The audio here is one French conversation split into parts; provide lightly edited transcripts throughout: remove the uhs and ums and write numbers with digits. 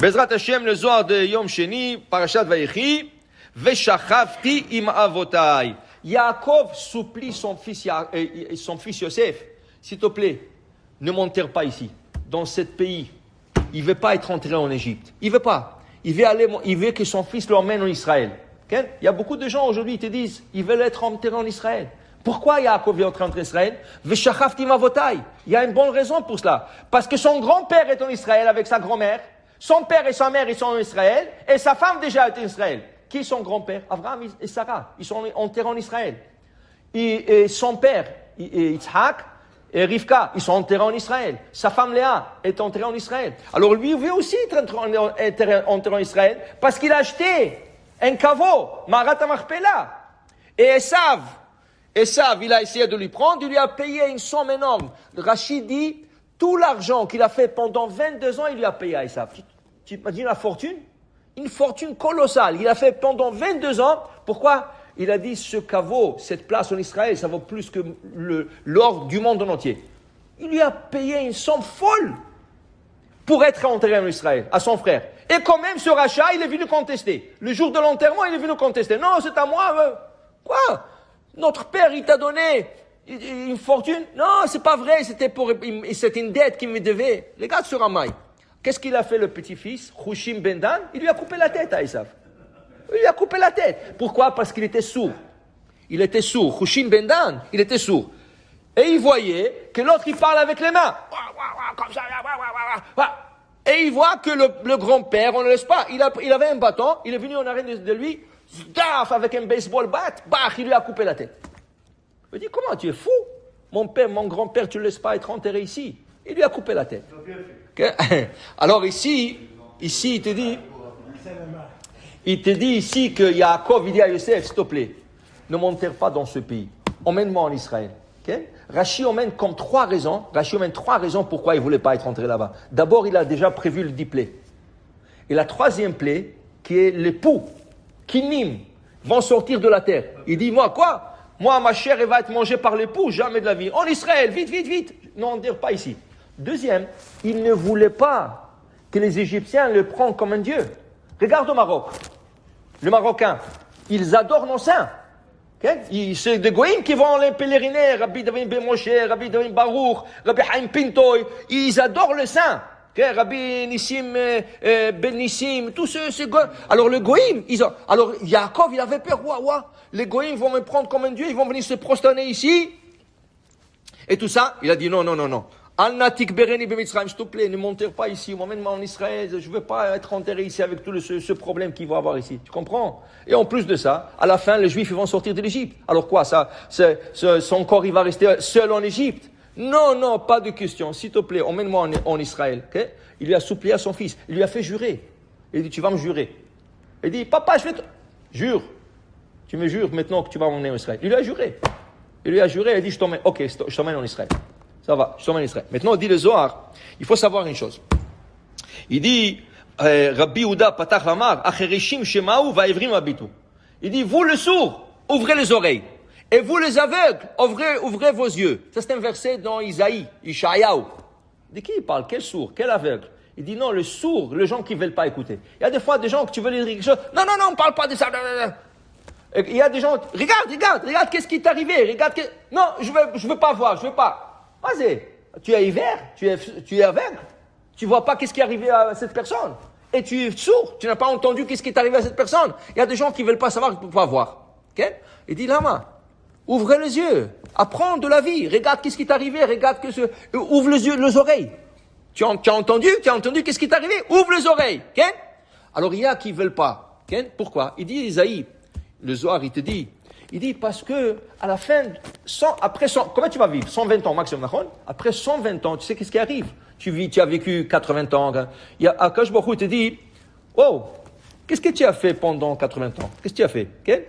Bezrat Hashem, le Zohar de Yom Sheni, Parashat Vayechi, Veshachavti im avotai. Yaakov supplie son fils Yosef, s'il te plaît, ne m'enterre pas ici, dans ce pays. Il ne veut pas être enterré en Égypte. Il ne veut pas. Il veut que son fils l'emmène en Israël. Okay? Il y a beaucoup de gens aujourd'hui qui te disent, ils veulent être enterrés en Israël. Pourquoi Yaakov veut entrer en Israël? Veshachavti im avotai. Il y a une bonne raison pour cela. Parce que son grand-père est en Israël avec sa grand-mère. Son père et sa mère, ils sont en Israël. Et sa femme déjà est en Israël. Qui est son grand-père? Abraham et Sarah. Ils sont enterrés en Israël. Et son père, Yitzhak et Rivka, ils sont enterrés en Israël. Sa femme Léa est enterrée en Israël. Alors lui, il veut aussi être enterré en Israël parce qu'il a acheté un caveau, Marat HaMachpelah. Et Esav, il a essayé de lui prendre, il lui a payé une somme énorme. Rachid dit, tout l'argent qu'il a fait pendant 22 ans, il lui a payé à Esav. Tu imagines la fortune? Une fortune colossale. Il a fait pendant 22 ans. Pourquoi? Il a dit, ce caveau, cette place en Israël, ça vaut plus que l'or du monde entier. Il lui a payé une somme folle pour être enterré en Israël, à son frère. Et quand même, ce rachat, il est venu contester. Le jour de l'enterrement, il est venu contester. Non, c'est à moi. Quoi? Notre père, il t'a donné une fortune? Non, c'est pas vrai. C'était une dette qu'il me devait. Regarde ce ramaille. Qu'est-ce qu'il a fait, le petit-fils, Hushim ben Dan? Il lui a coupé la tête à Esav. Il lui a coupé la tête. Pourquoi? Parce qu'il était sourd. Il était sourd. Hushim ben Dan, il était sourd. Et il voyait que l'autre, il parle avec les mains. Comme ça. Et il voit que le grand-père, on ne le laisse pas. Il avait un bâton, il est venu en arrière de lui, avec un baseball bat, il lui a coupé la tête. Il dit, comment, tu es fou? Mon grand-père, tu ne le laisses pas être enterré ici. Il lui a coupé la tête. Okay? Alors ici, il te dit ici que Yaakov, il dit à Yosef, s'il te plaît, ne m'enterre pas dans ce pays. Emmène-moi en Israël. Okay? Rachi emmène trois raisons pourquoi il ne voulait pas être enterré là-bas. D'abord, il a déjà prévu le 10 plaies. Et la troisième plaie, qui est l'époux, Kinim, vont sortir de la terre. Il dit, moi, quoi? Moi, ma chair, elle va être mangée par l'époux, jamais de la vie. En Israël, vite. Non, enterre pas ici. Deuxième, il ne voulait pas que les Égyptiens le prennent comme un dieu. Regarde au Maroc. Le Marocain, ils adorent nos saints. Okay? C'est des goïms qui vont les pèleriner. Rabbi David Ben Moshe, Rabbi David Baruch, Rabbi Haim Pintoy. Ils adorent le saint. Okay? Rabbi Nissim Ben Nissim. Tous ces goïms. Alors le goïm, alors Yaakov, il avait peur. Les goïms vont me prendre comme un dieu. Ils vont venir se prosterner ici. Et tout ça, il a dit non. Al-Natik Bereni Bemitzrayim, s'il te plaît, ne m'enterre pas ici, emmène-moi en Israël, je ne veux pas être enterré ici avec tout ce problème qu'il va avoir ici. Tu comprends? Et en plus de ça, à la fin, les Juifs ils vont sortir de l'Égypte. Alors quoi, son corps, il va rester seul en Égypte? Non, pas de question. S'il te plaît, emmène-moi en Israël. Okay? Il lui a supplié à son fils, il lui a fait jurer. Il dit, tu vas me jurer. Il dit, papa, je vais te... Jure. Tu me jures maintenant que tu vas m'emmener en Israël. Il lui a juré. Il a dit, je t'emmène en Israël. Ça va, je t'emmène en Israël. Maintenant, on dit le Zohar, il faut savoir une chose. Il dit, Rabbi Yehuda Patach Lamar, Achereshim Shemaou Vaivrim Abitu. Il dit, vous le sourd, ouvrez les oreilles. Et vous les aveugles, ouvrez vos yeux. Ça c'est un verset dans Isaïe, Ishayahu. De qui il parle? Quel sourd? Quel aveugle? Il dit non, le sourd, les gens qui ne veulent pas écouter. Il y a des fois des gens que tu veux leur dire quelque chose. Non, on ne parle pas de ça. Et il y a des gens, regarde, qu'est-ce qui t'est arrivé? Non, je veux pas voir, Vas-y, tu es hiver, tu es aveugle, tu vois pas qu'est-ce qui est arrivé à cette personne. Et tu es sourd, tu n'as pas entendu qu'est-ce qui est arrivé à cette personne. Il y a des gens qui veulent pas savoir, qui ne peuvent pas voir. Okay? Il dit, Lama, ouvrez les yeux, apprends de la vie, regarde qu'est-ce qui est arrivé, ouvre les yeux, les oreilles. Tu as entendu qu'est-ce qui est arrivé? Ouvre les oreilles. Okay? Alors il y a qui veulent pas. Okay? Pourquoi? Il dit, Isaïe, le Zohar, il te dit, parce que, à la fin, comment tu vas vivre? 120 ans maximum, après 120 ans, tu sais qu'est-ce qui arrive? Tu as vécu 80 ans. Il y a Akash Baruch Hu te dit, oh, qu'est-ce que tu as fait pendant 80 ans? Qu'est-ce que tu as fait? Okay?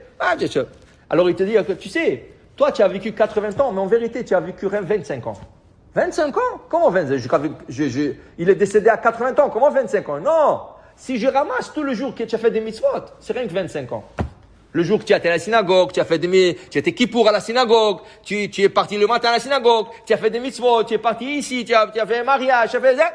Alors il te dit, tu sais, toi tu as vécu 80 ans, mais en vérité tu as vécu 25 ans. 25 ans? Comment 25 ans? Il est décédé à 80 ans, comment 25 ans? Non! Si je ramasse tout le jour que tu as fait des mitzvot, c'est rien que 25 ans. Le jour que tu as été à la synagogue, tu as été kippour à la synagogue, tu es parti le matin à la synagogue, tu as fait des mitzvot, tu es parti ici, tu as fait un mariage, tu as fait ça.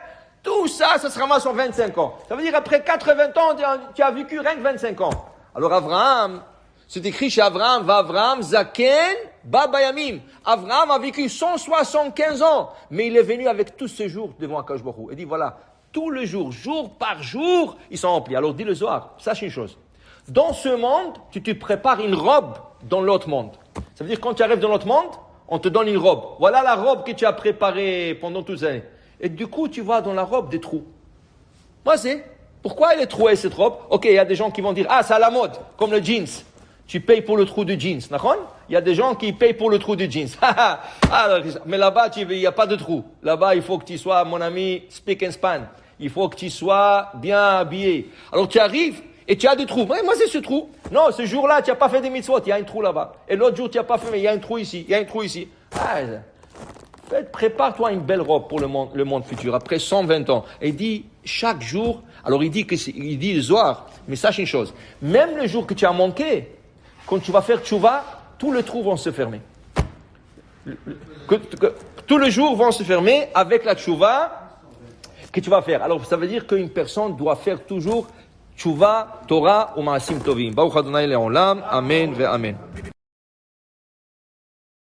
Tout ça, ça se ramasse en 25 ans. Ça veut dire après 80 ans, tu as vécu rien que 25 ans. Alors Abraham, c'est écrit chez Abraham, va Abraham, Zaken, Baba Yamim. Abraham a vécu 175 ans, mais il est venu avec tous ces jours devant Akadosh Baruch Hu. Il dit voilà, tous les jours, jour par jour, ils sont remplis. Alors dis le Zohar, sache une chose. Dans ce monde, tu te prépares une robe dans l'autre monde. Ça veut dire quand tu arrives dans l'autre monde, on te donne une robe. Voilà la robe que tu as préparée pendant toutes ces années. Et du coup, tu vois dans la robe des trous. Moi, pourquoi elle est trouée cette robe? Ok, il y a des gens qui vont dire, ah, c'est à la mode, comme le jeans. Tu payes pour le trou de jeans, d'accord? Il y a des gens qui payent pour le trou de jeans. Mais là-bas, il n'y a pas de trou. Là-bas, il faut que tu sois, mon ami, speak and span. Il faut que tu sois bien habillé. Alors, tu arrives et tu as des trous. Ouais, moi, c'est ce trou. Non, ce jour-là, tu n'as pas fait des mitzvot, il y a un trou là-bas. Et l'autre jour, tu n'as pas fait, mais il y a un trou ici, il y a un trou ici. Prépare-toi une belle robe pour le monde futur, après 120 ans. Et il dit, chaque jour, alors il dit le Zohar, mais sache une chose, même le jour que tu as manqué, quand tu vas faire tchouva, tous les trous vont se fermer. Tous les jours vont se fermer avec la tchouva que tu vas faire. Alors ça veut dire qu'une personne doit faire toujours tchouva, Torah ou Maasim Tovim. Baruch Adonai Le'olam, Amen ve Amen.